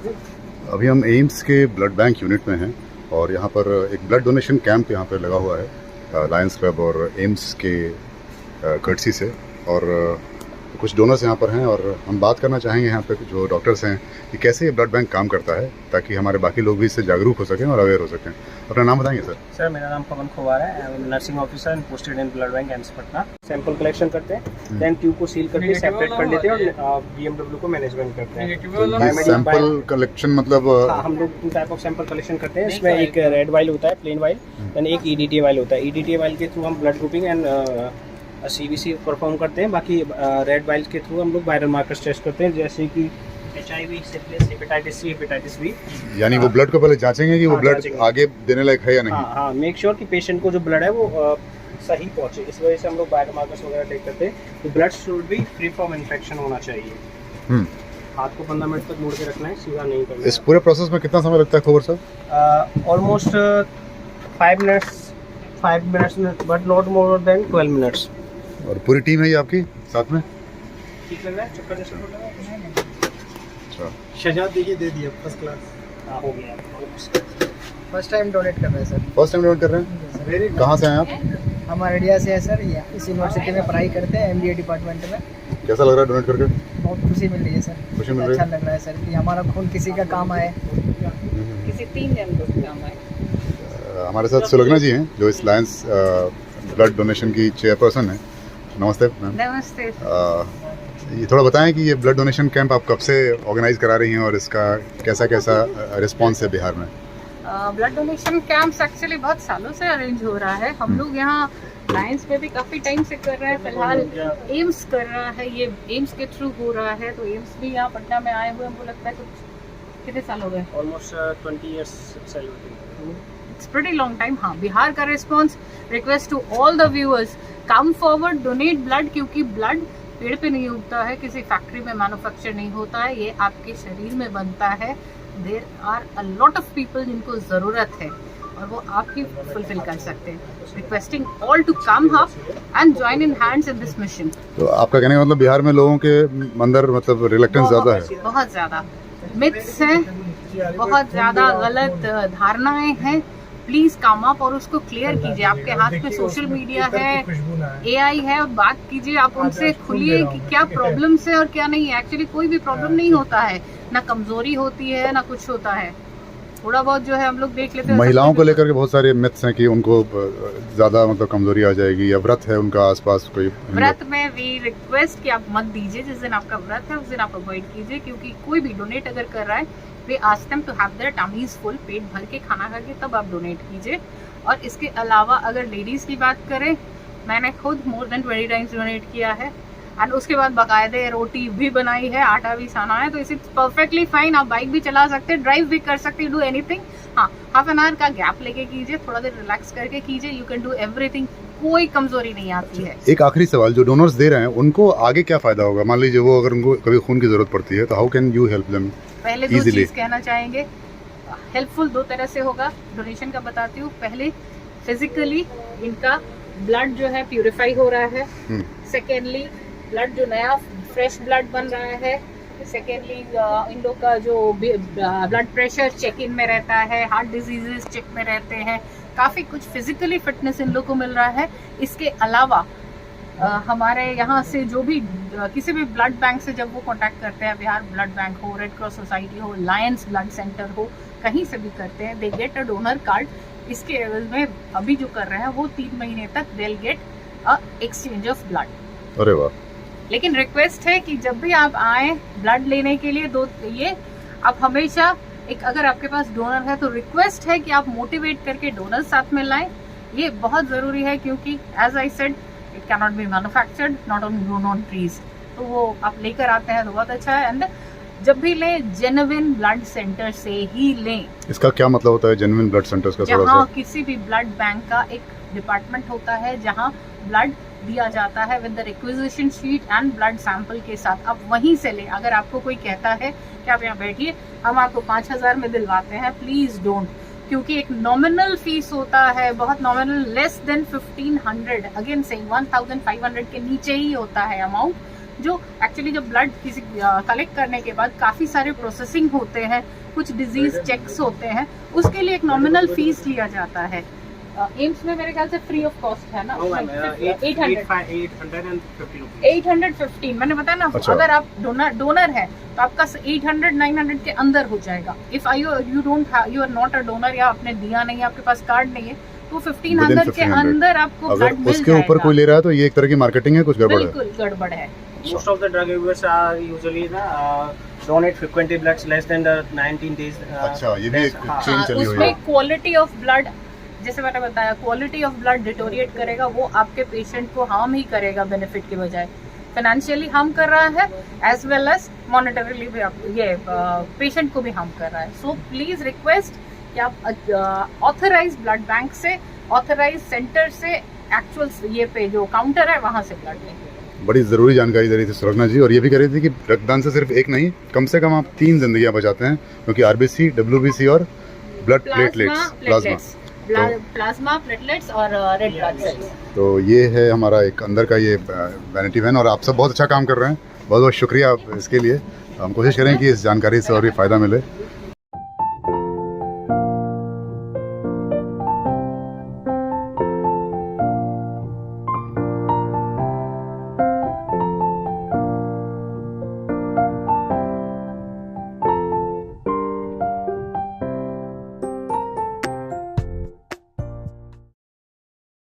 अभी हम एम्स के ब्लड बैंक यूनिट में हैं और यहाँ पर एक ब्लड डोनेशन कैंप यहाँ पर लगा हुआ है लायंस क्लब और एम्स के कर्टसी से। और कुछ डोनर्स यहाँ पर हैं और हम बात करना चाहेंगे यहाँ पे जो डॉक्टर्स हैं कि कैसे ये ब्लड बैंक काम करता है, ताकि हमारे बाकी लोग भी इससे जागरूक हो सकें और अवेयर हो सकें। अपना नाम बताएंगे सर? सर मेरा नाम पवन खोवार है, I am nursing officer and posted in blood bank AIIMS Patna. Sample collection करते हैं, देन ट्यूब को सील करके सेपरेट कर लेते हैं और बीएमडब्ल्यू को मैनेजमेंट करते हैं। तो सैंपल कलेक्शन मतलब हम लोग 2 टाइप ऑफ सैंपल कलेक्शन करते हैं। इसमें एक रेड वाइल होता है, प्लेन वाइल, देन एक ईडीटी वाइल होता है। ईडीटी वाइल के थ्रू हम blood grouping and CBC perform करते हैं। बाकी रेड वाइल के थ्रू हम लोग वायरल मार्कर्स टेस्ट करते हैं, जैसे कि HIV, syphilis, hepatitis C, hepatitis B. यानी वो ब्लड को पहले जांचेंगे कि वो ब्लड आगे देने लायक है या नहीं। हाँ, मेक श्योर कि पेशेंट को जो ब्लड है वो सही पहुंचे। इस वजह से हम लोग वायरल मार्कर्स वगैरह टेक करते हैं। तो blood should be free from infection होना चाहिए। हाथ को 15 मिनट तक मोड़ के रखना है, सीधा नहीं करना। इस पूरे प्रोसेस में कितना समय लगता है खोवर साहब? Almost 5 minutes but not more than 12 minutes. और पूरी टीम है ये आपकी साथ में? ठीक लग रहा है? चक्कर जैसा लग रहा है? अच्छा, शहजाद देखिए दे दिया फर्स्ट क्लास। हो गया। फर्स्ट टाइम डोनेट कर रहे हैं सर। फर्स्ट टाइम डोनेट कर रहे हैं? कहाँ से हैं आप? हम अररिया से है सर, ये इस यूनिवर्सिटी में पढ़ाई करते हैं MBA डिपार्टमेंट में। कैसा लग रहा है डोनेट करके? बहुत खुशी मिल रही है सर। खुशी मिल रही अच्छा है? लग रहा है सर कि हमारा खून किसी का काम आए, किसी 3 जन को काम आए। हमारे साथ सुलग्ना जी हैं जो इस लायंस ब्लड डोनेशन की चेयरपर्सन है। नमस्ते मैम। नमस्ते। ये थोड़ा बताएं कि ये ब्लड डोनेशन कैंप आप कब से ऑर्गेनाइज करा रही हैं और इसका कैसा कैसा रिस्पांस है बिहार में? ब्लड डोनेशन कैंप्स एक्चुअली बहुत सालों से अरेंज हो रहा है। हम लोग यहाँ लायंस में भी काफ़ी टाइम से कर रहे हैं। फिलहाल एम्स कर रहा है, ये एम्स के थ्रू हो रहा है। तो एम्स भी यहाँ पटना में आए हुए हमको लगता है कुछ कितने साल हो गए? Almost 20 years celebrating. It's pretty long time. हाँ, बिहार का response, request to all the viewers, come forward, donate blood. क्योंकि ब्लड पेड़ पे नहीं उगता है, किसी फैक्ट्री में मैन्युफैक्चर नहीं होता है, ये आपके शरीर में बनता है। There are a lot of people जिनको ज़रूरत है और वो आप ही फुलफिल कर सकते हैं। Requesting all to come up and join in hands in this mission. तो आपका कहने का मतलब बिहार में लोगों के अंदर मतलब रिलेक्टेंस ज़्यादा है? बहुत ज़्यादा मिथ्स हैं, बहुत ज़्यादा गलत धारणाएं हैं। प्लीज कम अप और उसको क्लियर कीजिए। आपके हाथ में सोशल मीडिया है, AI है, बात कीजिए, आप उनसे खुलिए कि क्या प्रॉब्लम्स है और क्या नहीं है। एक्चुअली कोई भी प्रॉब्लम नहीं होता है, ना कमजोरी होती है ना कुछ होता है। थोड़ा बहुत जो है हम लोग देख लेते हैं। महिलाओं को लेकर के बहुत सारे मिथ्स हैं कि उनको ज़्यादा मतलब कमजोरी आ जाएगी, या व्रत है उनका आसपास कोई। व्रत में वी रिक्वेस्ट कि आप मत दीजिए। जिस दिन आपका व्रत है उस दिन आप अवॉइड कीजिए, क्योंकि कोई भी डोनेट अगर कर रहा है we ask them to have their tummies full, पेट भर के खाना खा के तब आप डोनेट कीजिए। और इसके अलावा अगर लेडीज़ की बात करें, मैंने खुद मोर देन 20 टाइम्स डोनेट किया है एंड उसके बाद बाकायदे रोटी भी बनाई है, आटा भी साना है। तो इट्स परफेक्टली फाइन। आप बाइक भी चला सकते हैं, ड्राइव भी कर सकते हैं, डू एनीथिंग। हाँ, हाफ एन आवर का गैप लेके कीजिए, थोड़ा देर रिलैक्स करके कीजिए। यू कैन डू एवरीथिंग, कोई कमजोरी नहीं आती है। एक आखिरी सवाल, जो डोनर्स दे रहे हैं उनको आगे क्या फायदा होगा? मान लीजिए वो अगर उनको कभी खून की जरूरत पड़ती है तो how can you help them? पहले 2 चीज कहना चाहेंगे। हेल्पफुल 2 तरह से होगा डोनेशन का, बताती हूँ। पहले फिजिकली इनका ब्लड जो है प्यूरिफाई हो रहा है। सेकेंडली ब्लड जो नया फ्रेश ब्लड बन रहा है। सेकेंडली इन लोग का जो ब्लड प्रेशर चेक इन में रहता है, हार्ट डिजीजेस चेक में रहते हैं, काफ़ी कुछ फिजिकली फिटनेस इन लोग को मिल रहा है। इसके अलावा हमारे यहाँ से जो भी किसी भी ब्लड बैंक से जब वो कांटेक्ट करते हैं, बिहार ब्लड बैंक हो, रेड क्रॉस सोसाइटी हो, लायंस ब्लड सेंटर हो, कहीं से भी करते हैं, they get a donor card. इसके एवज में अभी जो कर रहे हैं वो 3 महीने तक they will get a exchange of blood. अरे वाह। लेकिन रिक्वेस्ट है कि जब भी आप आए ब्लड लेने के लिए, ये आप हमेशा एक, अगर आपके पास डोनर है तो रिक्वेस्ट है कि आप मोटिवेट करके डोनर साथ में लाएं। ये बहुत ज़रूरी है, क्योंकि as I said it can not be manufactured, not only grown on trees. तो वो आप लेकर आते हैं तो बहुत अच्छा है। एंड जब भी लें, जेन्युइन ब्लड सेंटर से ही लें। इसका क्या मतलब होता है जेन्युइन ब्लड सेंटर्स का? जहाँ किसी भी ब्लड बैंक का एक डिपार्टमेंट होता है जहाँ ब्लड दिया जाता है with the requisition sheet and blood sample के साथ, आप वहीं से लें। अगर आपको कोई कहता है कि आप यहाँ बैठिए, हम आपको 5000 में दिलवाते हैं, प्लीज डोंट। क्योंकि एक नॉमिनल फीस होता है, बहुत nominal, less than 1500, again saying 1500 के नीचे ही होता है अमाउंट, जो एक्चुअली जब ब्लड किसी कलेक्ट करने के बाद काफ़ी सारे प्रोसेसिंग होते हैं, कुछ डिजीज चेक्स होते हैं, उसके लिए एक नॉमिनल फीस लिया जाता है। एम्स में मेरे ख्याल से फ्री ऑफ कॉस्ट है ना, 850 मैंने बताया ना। अच्छा। अगर आप डोनर है तो आपका 800-900 के अंदर हो जाएगा। If you are not a donor या आपने दिया नहीं है, आपके पास कार्ड नहीं है, तो 1500 के अंदर आपको ब्लड मिल उसके ऊपर कोई ले रहा है तो ये एक तरह की मार्केटिंग है, कुछ गड़बड़ है। बिल्कुल गड़बड़ है। Most of the drug reviewers are usually donate frequently bloods less than the 19 days. अच्छा, ये भी एक चेन चली हुई है। उसमें क्वालिटी ऑफ ब्लड, जैसे मैंने बताया, क्वालिटी ऑफ ब्लड डिटोरिएट करेगा, वो आपके पेशेंट को हार्म ही करेगा बेनिफिट के बजाय। फाइनेंशियली हार्म कर रहा है एज वेल एज मॉनेटरीली भी ये पेशेंट को भी हार्म कर रहा है। सो प्लीज रिक्वेस्ट कि आप ऑथराइज ब्लड बैंक से, ऑथराइज सेंटर से, एक्चुअल ये पे जो काउंटर है वहाँ से ब्लड लेंगे। बड़ी ज़रूरी जानकारी दे रही थी सुलग्ना जी, और ये भी कह रही थी कि रक्तदान से सिर्फ एक नहीं, कम से कम आप 3 जिंदगियां बचाते हैं, क्योंकि आरबीसी, डब्ल्यूबीसी और ब्लड प्लेटलेट्स, प्लाज्मा प्लेटलेट्स और रेड ब्लड सेल्स। तो ये है हमारा एक अंदर का ये वैनिटी वैन, और आप सब बहुत अच्छा काम कर रहे हैं, बहुत बहुत शुक्रिया आप इसके लिए। हम कोशिश करें कि इस जानकारी से और भी फ़ायदा मिले।